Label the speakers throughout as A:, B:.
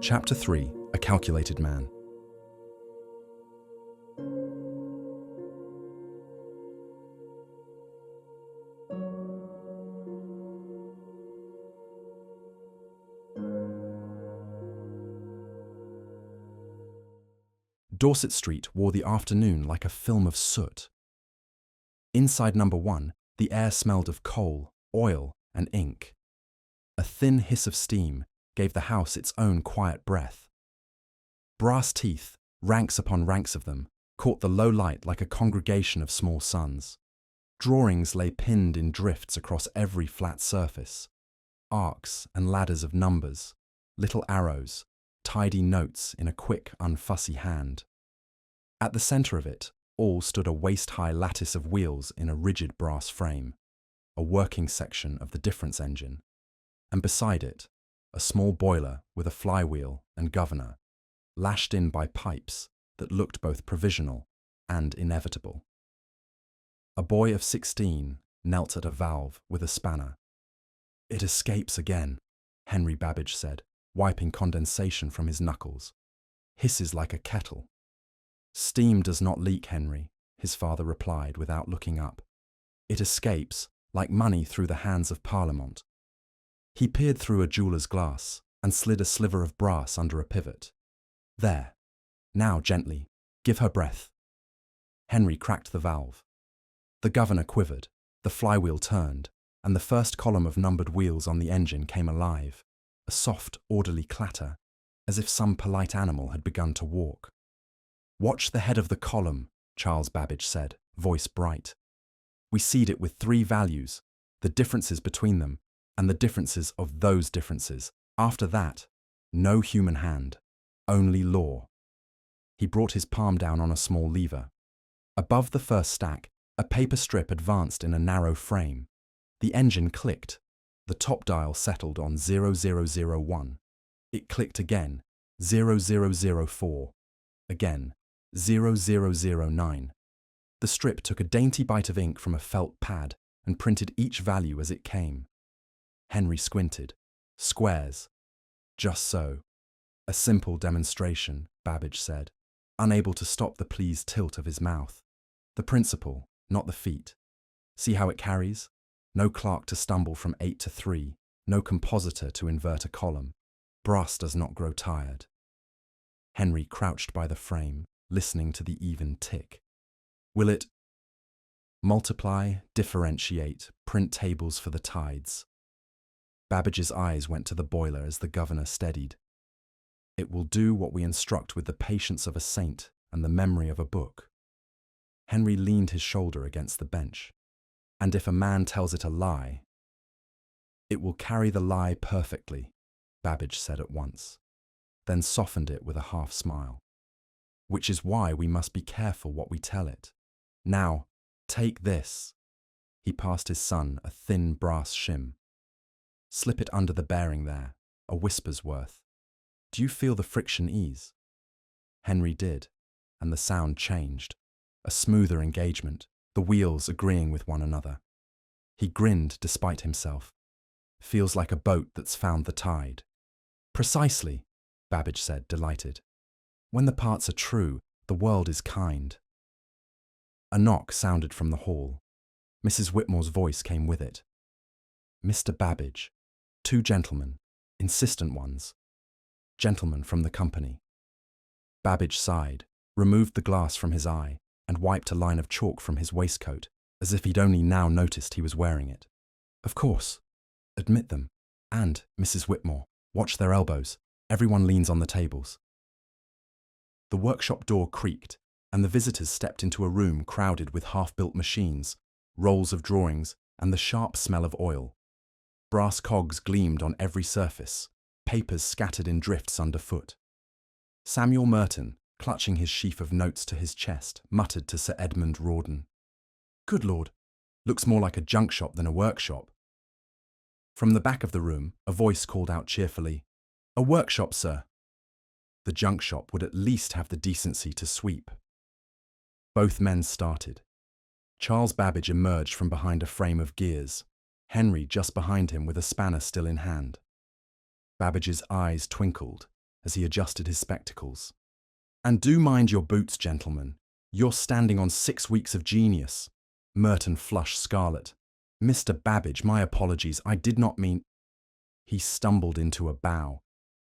A: Chapter 3: A Calculated Man. Dorset Street wore the afternoon like a film of soot. Inside number 1, the air smelled of coal, oil, and ink. A thin hiss of steam gave the house its own quiet breath. Brass teeth, ranks upon ranks of them, caught the low light like a congregation of small suns. Drawings lay pinned in drifts across every flat surface. Arcs and ladders of numbers, little arrows, tidy notes in a quick, unfussy hand. At the centre of it all stood a waist-high lattice of wheels in a rigid brass frame, a working section of the difference engine, and beside it, a small boiler with a flywheel and governor, lashed in by pipes that looked both provisional and inevitable. A boy of 16 knelt at a valve with a spanner. "It escapes again," Henry Babbage said, wiping condensation from his knuckles. "Hisses like a kettle." "Steam does not leak, Henry," his father replied without looking up. "It escapes, like money through the hands of Parliament." He peered through a jeweller's glass and slid a sliver of brass under a pivot. "There. Now, gently. Give her breath." Henry cracked the valve. The governor quivered, the flywheel turned, and the first column of numbered wheels on the engine came alive, a soft, orderly clatter, as if some polite animal had begun to walk. "Watch the head of the column," Charles Babbage said, voice bright. "We seed it with 3 values, the differences between them, and the differences of those differences. After that, no human hand, only law." He brought his palm down on a small lever. Above the first stack, a paper strip advanced in a narrow frame. The engine clicked. The top dial settled on 0001. It clicked again, 0004. Again, 0009. The strip took a dainty bite of ink from a felt pad and printed each value as it came. Henry squinted. Squares. "Just so." "A simple demonstration," Babbage said, unable to stop the pleased tilt of his mouth. "The principle, not the feat. See how it carries? No clerk to stumble from 8 to 3, no compositor to invert a column. Brass does not grow tired." Henry crouched by the frame, listening to the even tick. "Will it multiply, differentiate, print tables for the tides?" Babbage's eyes went to the boiler as the governor steadied. "It will do what we instruct with the patience of a saint and the memory of a book." Henry leaned his shoulder against the bench. "And if a man tells it a lie?" "It will carry the lie perfectly," Babbage said at once, then softened it with a half smile. "Which is why we must be careful what we tell it. Now, take this." He passed his son a thin brass shim. "Slip it under the bearing there, a whisper's worth. Do you feel the friction ease?" Henry did, and the sound changed. A smoother engagement, the wheels agreeing with one another. He grinned despite himself. "Feels like a boat that's found the tide." "Precisely," Babbage said, delighted. "When the parts are true, the world is kind." A knock sounded from the hall. Mrs. Whitmore's voice came with it. "Mr. Babbage, 2 gentlemen, insistent ones. Gentlemen from the company." Babbage sighed, removed the glass from his eye, and wiped a line of chalk from his waistcoat, as if he'd only now noticed he was wearing it. "Of course. Admit them. And, Mrs. Whitmore, watch their elbows. Everyone leans on the tables." The workshop door creaked, and the visitors stepped into a room crowded with half-built machines, rolls of drawings, and the sharp smell of oil. Brass cogs gleamed on every surface, papers scattered in drifts underfoot. Samuel Merton, clutching his sheaf of notes to his chest, muttered to Sir Edmund Rawdon, "Good Lord, looks more like a junk shop than a workshop." From the back of the room, a voice called out cheerfully, "A workshop, sir." The junk shop would at least have the decency to sweep. Both men started. Charles Babbage emerged from behind a frame of gears, Henry just behind him with a spanner still in hand. Babbage's eyes twinkled. as he adjusted his spectacles. "And do mind your boots, gentlemen. You're standing on 6 weeks of genius." Merton flushed scarlet. "Mr. Babbage, my apologies. I did not mean—" He stumbled into a bow.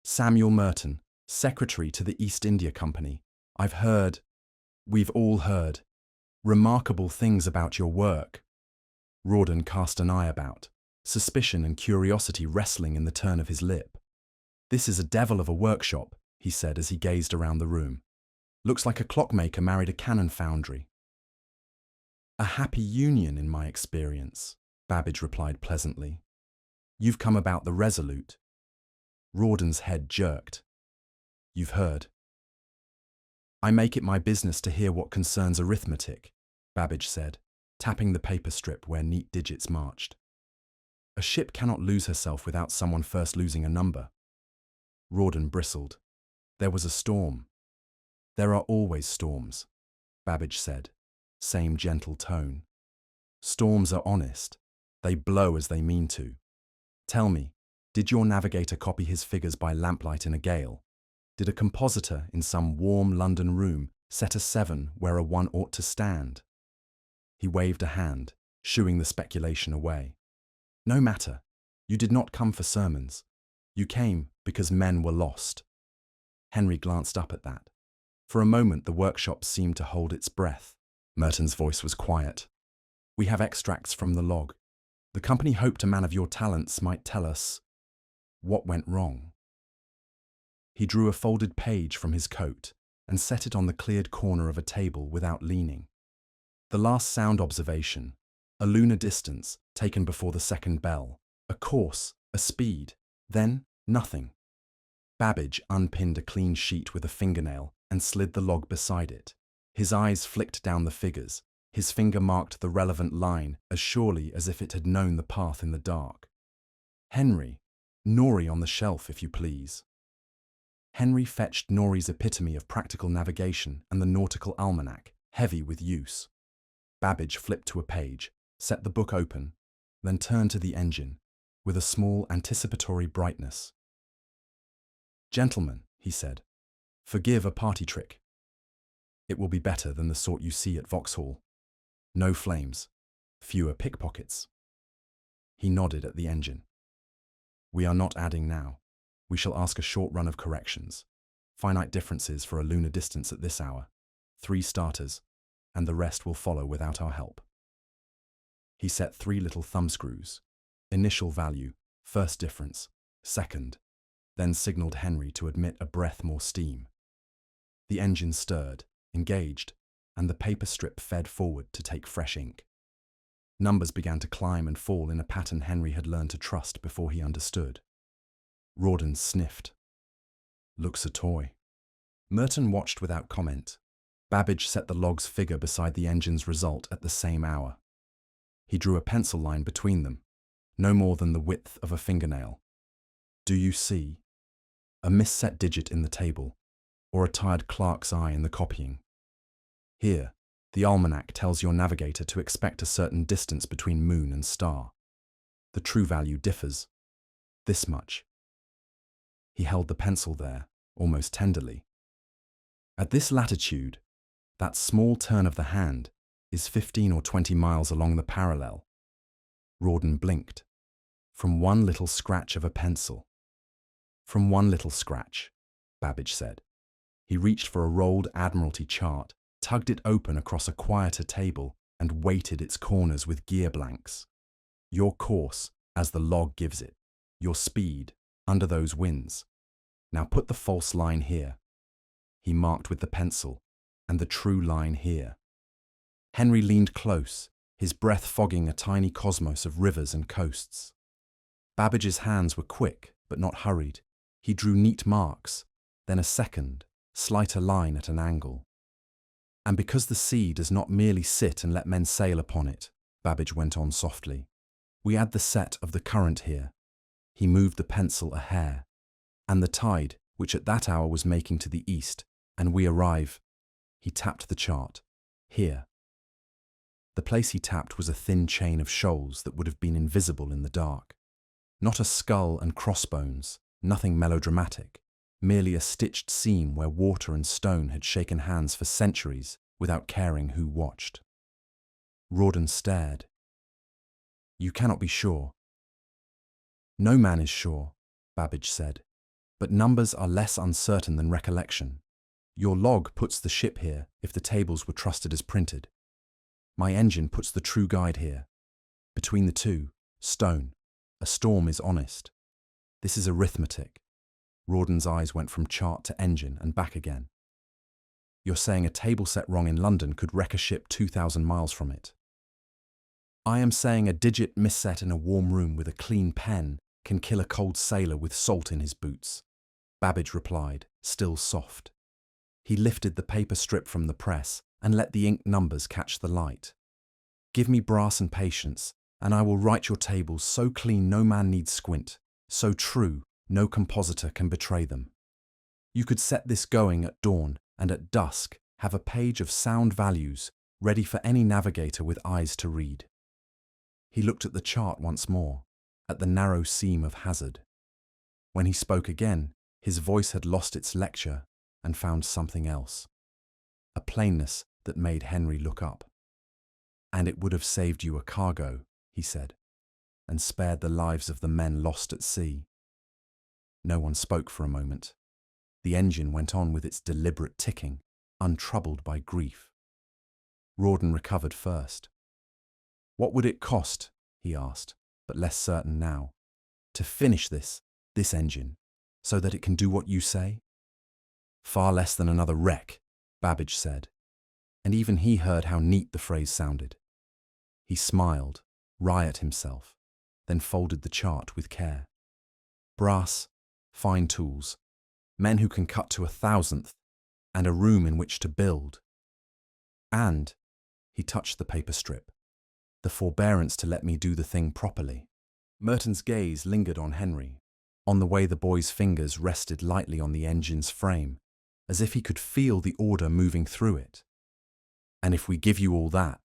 A: "Samuel Merton, Secretary to the East India Company. We've all heard, remarkable things about your work." Rawdon cast an eye about, suspicion and curiosity wrestling in the turn of his lip. "This is a devil of a workshop," he said as he gazed around the room. "Looks like a clockmaker married a cannon foundry." "A happy union, in my experience," Babbage replied pleasantly. "You've come about the Resolute." Rawdon's head jerked. "You've heard." "I make it my business to hear what concerns arithmetic," Babbage said, tapping the paper strip where neat digits marched. "A ship cannot lose herself without someone first losing a number." Rawdon bristled. "There was a storm." "There are always storms," Babbage said, same gentle tone. "Storms are honest. They blow as they mean to. Tell me, did your navigator copy his figures by lamplight in a gale? Did a compositor in some warm London room set a 7 where a 1 ought to stand?" He waved a hand, shooing the speculation away. "No matter. You did not come for sermons. You came because men were lost." Henry glanced up at that. For a moment the workshop seemed to hold its breath. Merton's voice was quiet. "We have extracts from the log. The company hoped a man of your talents might tell us what went wrong." He drew a folded page from his coat and set it on the cleared corner of a table without leaning. "The last sound observation, a lunar distance taken before the second bell, a course, a speed, then nothing." Babbage unpinned a clean sheet with a fingernail and slid the log beside it. His eyes flicked down the figures. His finger marked the relevant line as surely as if it had known the path in the dark. "Henry, Norrie on the shelf, if you please." Henry fetched Norrie's epitome of practical navigation and the nautical almanac, heavy with use. Babbage flipped to a page, set the book open, then turned to the engine, with a small anticipatory brightness. "Gentlemen," he said, "forgive a party trick. It will be better than the sort you see at Vauxhall. No flames, fewer pickpockets." He nodded at the engine. "We are not adding now. We shall ask a short run of corrections. Finite differences for a lunar distance at this hour. 3 starters, and the rest will follow without our help." He set 3 little thumbscrews. Initial value, first difference, second, then signalled Henry to admit a breath more steam. The engine stirred, engaged, and the paper strip fed forward to take fresh ink. Numbers began to climb and fall in a pattern Henry had learned to trust before he understood. Rawdon sniffed. "Looks a toy." Merton watched without comment. Babbage set the log's figure beside the engine's result at the same hour. He drew a pencil line between them, no more than the width of a fingernail. "Do you see? A misset digit in the table, or a tired clerk's eye in the copying. Here, the almanac tells your navigator to expect a certain distance between moon and star. The true value differs. This much." He held the pencil there, almost tenderly. "At this latitude, that small turn of the hand is 15 or 20 miles along the parallel." Rawdon blinked. "From one little scratch of a pencil." "From one little scratch," Babbage said. He reached for a rolled Admiralty chart, tugged it open across a quieter table, and weighted its corners with gear blanks. "Your course, as the log gives it. Your speed, under those winds. Now put the false line here." He marked with the pencil, "and the true line here." Henry leaned close, his breath fogging a tiny cosmos of rivers and coasts. Babbage's hands were quick, but not hurried. He drew neat marks, then a second, slighter line at an angle. "And because the sea does not merely sit and let men sail upon it," Babbage went on softly, "we add the set of the current here." He moved the pencil a hair. "And the tide, which at that hour was making to the east, and we arrive—" He tapped the chart. "Here." The place he tapped was a thin chain of shoals that would have been invisible in the dark. Not a skull and crossbones, nothing melodramatic, merely a stitched seam where water and stone had shaken hands for centuries without caring who watched. Rawdon stared. "You cannot be sure." "No man is sure," Babbage said, "but numbers are less uncertain than recollection. Your log puts the ship here if the tables were trusted as printed. My engine puts the true guide here. Between the two, stone. A storm is honest. This is arithmetic." Rawdon's eyes went from chart to engine and back again. "You're saying a table set wrong in London could wreck a ship 2,000 miles from it." "I am saying a digit misset in a warm room with a clean pen can kill a cold sailor with salt in his boots," Babbage replied, still soft. He lifted the paper strip from the press and let the ink numbers catch the light. "Give me brass and patience, and I will write your tables so clean no man needs squint, so true no compositor can betray them. You could set this going at dawn, and at dusk have a page of sound values ready for any navigator with eyes to read." He looked at the chart once more, at the narrow seam of hazard. When he spoke again, his voice had lost its lecture and found something else. A plainness that made Henry look up. "And it would have saved you a cargo," he said, "and spared the lives of the men lost at sea." No one spoke for a moment. The engine went on with its deliberate ticking, untroubled by grief. Rawdon recovered first. "What would it cost," he asked, but less certain now, "to finish this engine, so that it can do what you say?" "Far less than another wreck," Babbage said, and even he heard how neat the phrase sounded. He smiled, wry at himself, then folded the chart with care. "Brass, fine tools, men who can cut to 1,000th, and a room in which to build. And," he touched the paper strip, "the forbearance to let me do the thing properly." Merton's gaze lingered on Henry, on the way the boy's fingers rested lightly on the engine's frame, as if he could feel the order moving through it. "And if we give you all that,"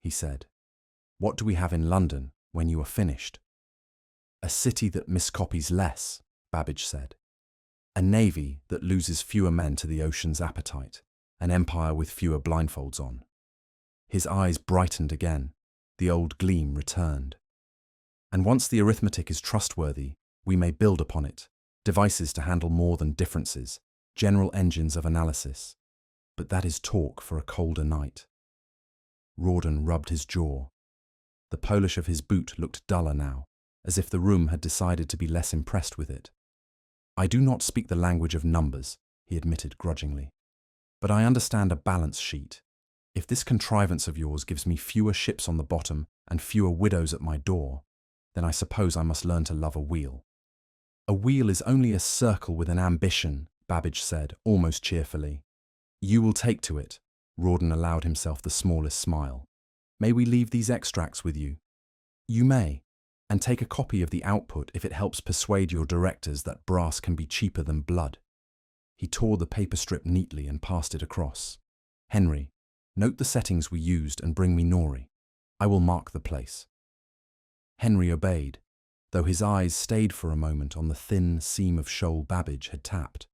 A: he said, "what do we have in London when you are finished?" "A city that miscopies less," Babbage said. "A navy that loses fewer men to the ocean's appetite, an empire with fewer blindfolds on." His eyes brightened again, the old gleam returned. "And once the arithmetic is trustworthy, we may build upon it, devices to handle more than differences, general engines of analysis. But that is talk for a colder night." Rawdon rubbed his jaw. The polish of his boot looked duller now, as if the room had decided to be less impressed with it. "I do not speak the language of numbers," he admitted grudgingly, "but I understand a balance sheet. If this contrivance of yours gives me fewer ships on the bottom and fewer widows at my door, then I suppose I must learn to love a wheel." "A wheel is only a circle with an ambition," Babbage said, almost cheerfully. "You will take to it." Rawdon allowed himself the smallest smile. "May we leave these extracts with you?" "You may, and take a copy of the output if it helps persuade your directors that brass can be cheaper than blood." He tore the paper strip neatly and passed it across. "Henry, note the settings we used and bring me Nori. I will mark the place." Henry obeyed, though his eyes stayed for a moment on the thin seam of shoal Babbage had tapped.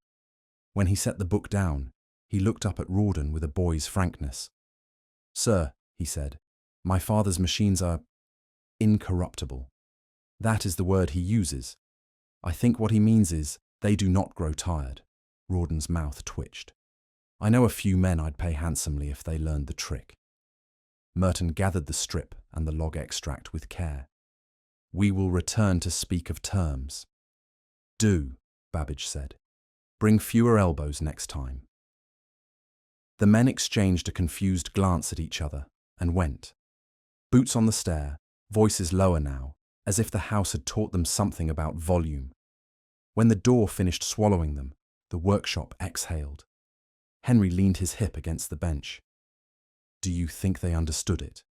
A: When he set the book down, he looked up at Rawdon with a boy's frankness. "Sir," he said, "my father's machines are incorruptible. That is the word he uses. I think what he means is, they do not grow tired." Rawdon's mouth twitched. "I know a few men I'd pay handsomely if they learned the trick." Merton gathered the strip and the log extract with care. "We will return to speak of terms." "Do," Babbage said. "Bring fewer elbows next time." The men exchanged a confused glance at each other and went. Boots on the stair, voices lower now, as if the house had taught them something about volume. When the door finished swallowing them, the workshop exhaled. Henry leaned his hip against the bench. "Do you think they understood it?"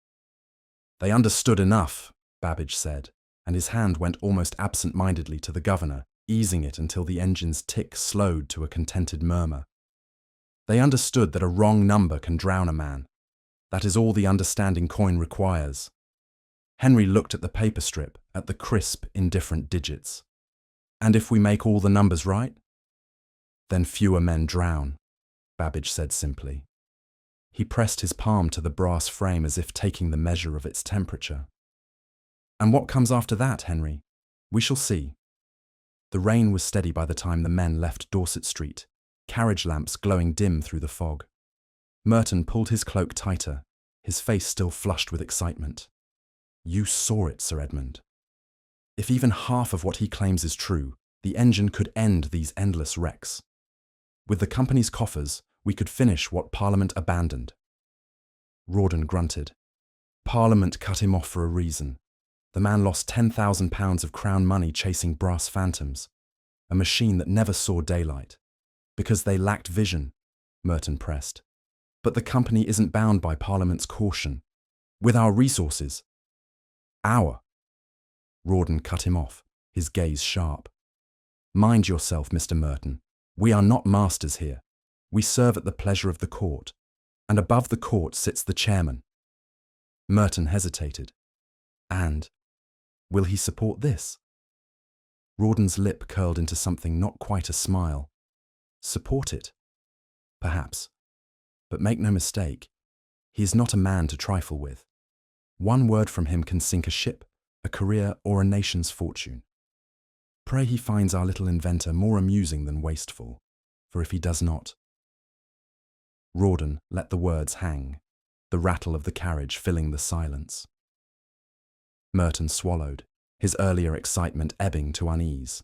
A: "They understood enough," Babbage said, and his hand went almost absent-mindedly to the governor, easing it until the engine's tick slowed to a contented murmur. "They understood that a wrong number can drown a man. That is all the understanding coin requires." Henry looked at the paper strip, at the crisp, indifferent digits. "And if we make all the numbers right?" Then fewer men drown, Babbage said simply. He pressed his palm to the brass frame as if taking the measure of its temperature. And what comes after that, Henry? We shall see. The rain was steady by the time the men left Dorset Street, carriage lamps glowing dim through the fog. Merton pulled his cloak tighter, his face still flushed with excitement. You saw it, Sir Edmund. If even half of what he claims is true, the engine could end these endless wrecks. With the company's coffers, we could finish what Parliament abandoned. Rawdon grunted. Parliament cut him off for a reason. The man lost £10,000 of Crown money chasing brass phantoms, a machine that never saw daylight. Because they lacked vision, Merton pressed. But the company isn't bound by Parliament's caution. With our resources. Rawdon cut him off, his gaze sharp. Mind yourself, Mr. Merton. We are not masters here. We serve at the pleasure of the court, and above the court sits the chairman. Merton hesitated. And will he support this? Rawdon's lip curled into something not quite a smile. Support it? Perhaps. But make no mistake, he is not a man to trifle with. One word from him can sink a ship, a career, or a nation's fortune. Pray he finds our little inventor more amusing than wasteful, for if he does not... Rawdon let the words hang, the rattle of the carriage filling the silence. Merton swallowed, his earlier excitement ebbing to unease.